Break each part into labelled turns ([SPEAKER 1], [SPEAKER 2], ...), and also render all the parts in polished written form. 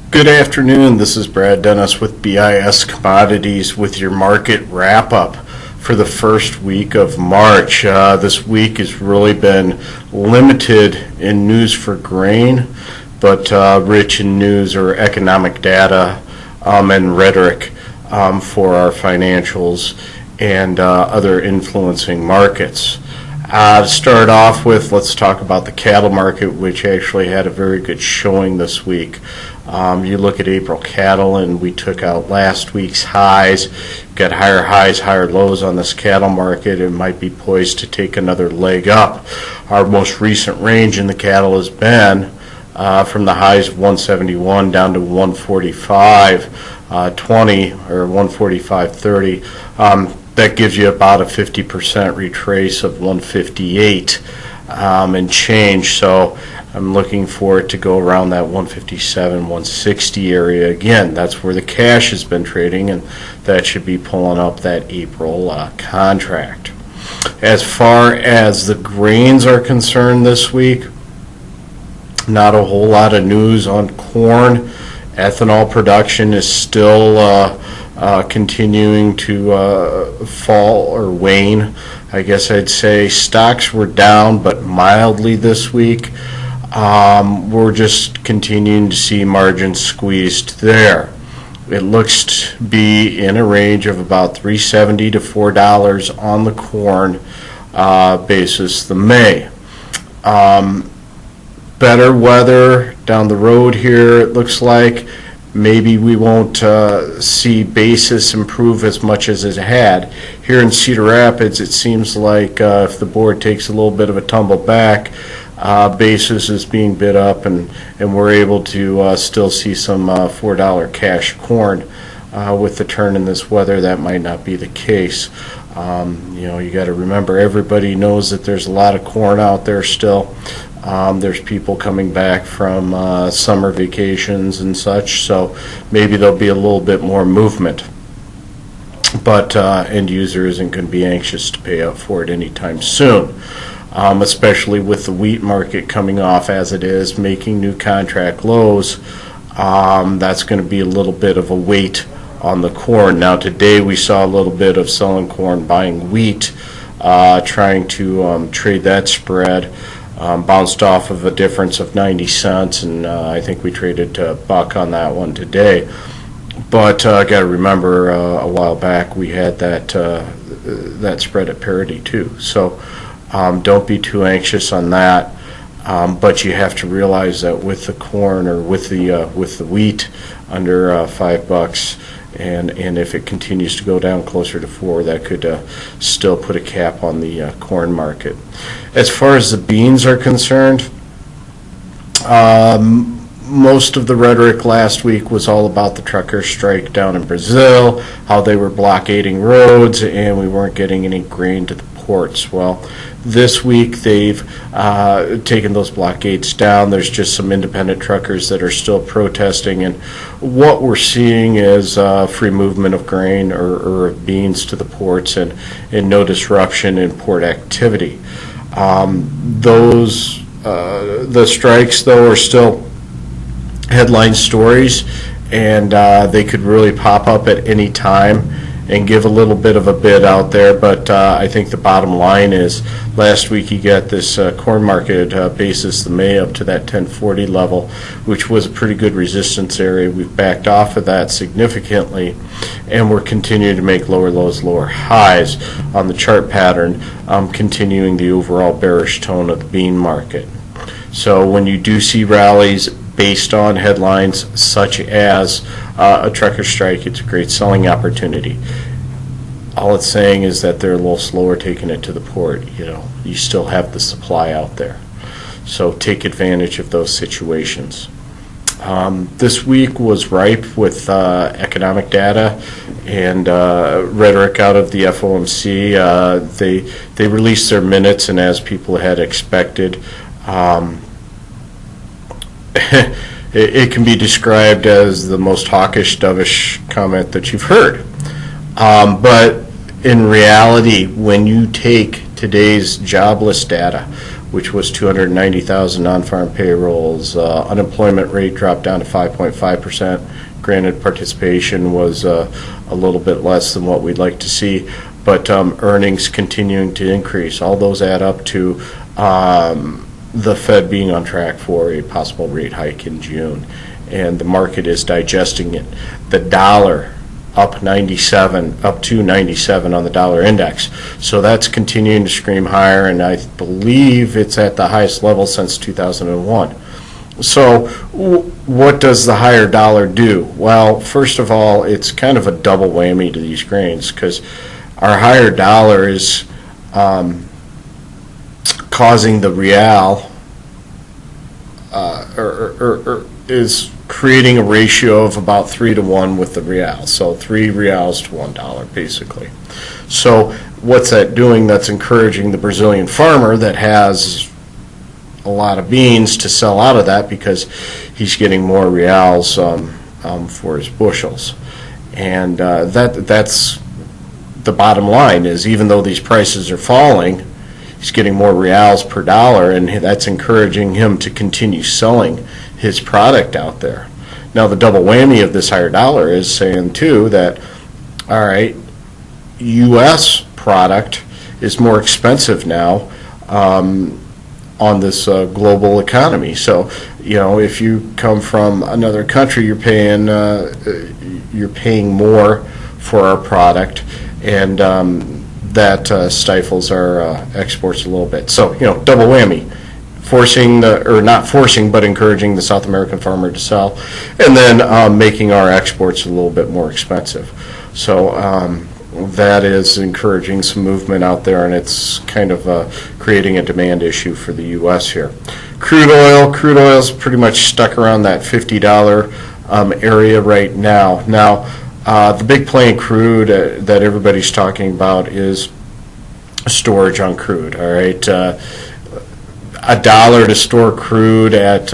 [SPEAKER 1] Good afternoon. This is Brad Dennis with BIS Commodities with your market wrap-up for the first week of March. This week has really been limited in news for grain, but rich in news or economic data and rhetoric for our financials and other influencing markets. To start off with, let's talk about the cattle market, which actually had a very good showing this week. You look at April cattle, and we took out last week's highs. Got higher highs, higher lows on this cattle market. It might be poised to take another leg up. Our most recent range in the cattle has been from the highs of 171 down to 145.20 or 145.30. That gives you about a 50% retrace of 158 and change. So I'm looking for it to go around that 157, 160 area again. That's where the cash has been trading, and that should be pulling up that April contract. As far as the grains are concerned this week, not a whole lot of news on corn. Ethanol production is still continuing to fall or wane. I guess I'd say stocks were down, but mildly this week. We're just continuing to see margins squeezed there. It looks to be in a range of about $3.70 to $4 on the corn basis the May. Better weather down the road here, it looks like. Maybe we won't see basis improve as much as it had. Here in Cedar Rapids, it seems like if the board takes a little bit of a tumble back, basis is being bid up, and we're able to still see some $4 cash corn. With the turn in this weather, that might not be the case. You got to remember, everybody knows that there's a lot of corn out there still. There's people coming back from summer vacations and such, so maybe there'll be a little bit more movement. But end user isn't going to be anxious to pay up for it anytime soon, especially with the wheat market coming off as it is, making new contract lows. That's going to be a little bit of a weight on the corn. Now today we saw a little bit of selling corn, buying wheat, trying to trade that spread. Bounced off of a difference of 90 cents, and I think we traded a buck on that one today. But I got to remember, a while back we had that spread at parity too. So don't be too anxious on that. But you have to realize that with the corn or with the wheat under $5, and if it continues to go down closer to $4, that could still put a cap on the corn market. As far as the beans are concerned, most of the rhetoric last week was all about the trucker strike down in Brazil, how they were blockading roads and we weren't getting any grain to the ports. Well, this week they've taken those blockades down. There's just some independent truckers that are still protesting, and what we're seeing is free movement of grain or of beans to the ports, and no disruption in port activity. The strikes, though, are still headline stories, and they could really pop up at any time and give a little bit of a bid out there. But I think the bottom line is, last week you got this corn market basis, the May, up to that 1040 level, which was a pretty good resistance area. We've backed off of that significantly, and we're continuing to make lower lows, lower highs on the chart pattern, continuing the overall bearish tone of the bean market. So when you do see rallies based on headlines such as a trucker strike, it's a great selling opportunity. All it's saying is that they're a little slower taking it to the port. You still have the supply out there, so take advantage of those situations. This week was ripe with economic data and rhetoric out of the FOMC. They released their minutes, and as people had expected, it can be described as the most hawkish, dovish comment that you've heard. But in reality, when you take today's jobless data, which was 290,000 non-farm payrolls. Unemployment rate dropped down to 5.5%. Granted, participation was a little bit less than what we'd like to see, but earnings continuing to increase. All those add up to the Fed being on track for a possible rate hike in June, and the market is digesting it. The dollar up to 97 on the dollar index. So that's continuing to scream higher, and I believe it's at the highest level since 2001. So what does the higher dollar do? Well, first of all, it's kind of a double whammy to these grains, because our higher dollar is causing the real, is creating a ratio of about 3 to 1 with the real. So 3 reals to $1, basically. So what's that doing? That's encouraging the Brazilian farmer that has a lot of beans to sell out of that, because he's getting more reals for his bushels. And that's the bottom line, is even though these prices are falling, he's getting more reals per dollar, and that's encouraging him to continue selling his product out there. Now, the double whammy of this higher dollar is saying, too, that, all right, U.S. product is more expensive now on this global economy. So, if you come from another country, you're paying more for our product, and that stifles our exports a little bit. So, double whammy. Not forcing, but encouraging the South American farmer to sell, and then making our exports a little bit more expensive. So that is encouraging some movement out there, and it's kind of creating a demand issue for the U.S. here. Crude oil's pretty much stuck around that $50 area right now. Now, the big play in crude that everybody's talking about is storage on crude. All right. $1 to store crude at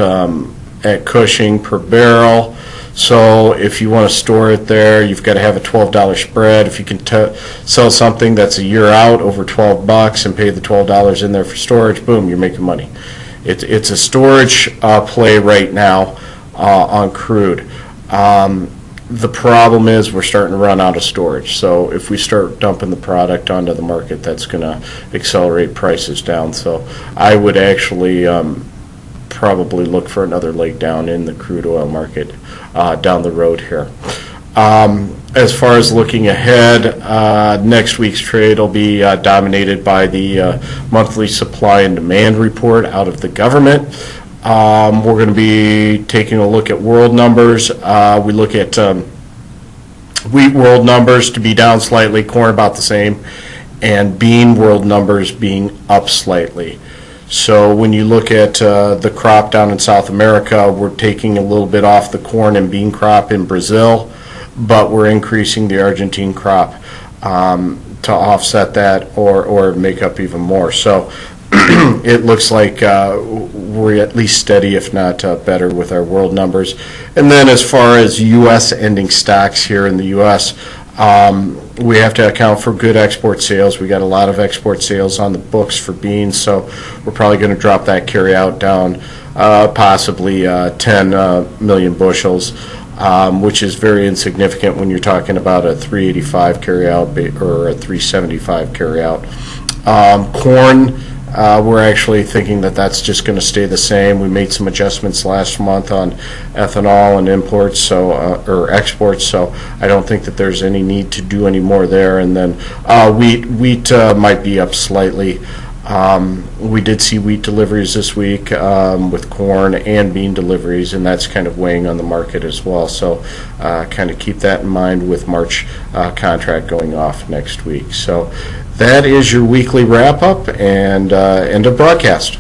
[SPEAKER 1] Cushing per barrel. So if you want to store it there, you've got to have a $12 spread. If you can sell something that's a year out over $12 and pay the $12 in there for storage, boom, you're making money. It's a storage play right now on crude. The problem is we're starting to run out of storage. So if we start dumping the product onto the market, that's going to accelerate prices down. So I would actually probably look for another leg down in the crude oil market down the road here. As far as looking ahead, next week's trade will be dominated by the monthly supply and demand report out of the government. We're going to be taking a look at world numbers. We look at wheat world numbers to be down slightly, corn about the same, and bean world numbers being up slightly. So when you look at the crop down in South America, we're taking a little bit off the corn and bean crop in Brazil, but we're increasing the Argentine crop to offset that or make up even more. So it looks like we're at least steady, if not better, with our world numbers. And then as far as U.S. ending stocks here in the U.S., we have to account for good export sales. We got a lot of export sales on the books for beans, so we're probably going to drop that carryout down possibly 10 million bushels, which is very insignificant when you're talking about a 385 carryout or a 375 carryout. Corn, we're actually thinking that that's just going to stay the same. We made some adjustments last month on ethanol and imports, or exports, so I don't think that there's any need to do any more there. And then wheat might be up slightly. We did see wheat deliveries this week with corn and bean deliveries, and that's kind of weighing on the market as well. So kind of keep that in mind with March contract going off next week. So that is your weekly wrap-up and end of broadcast.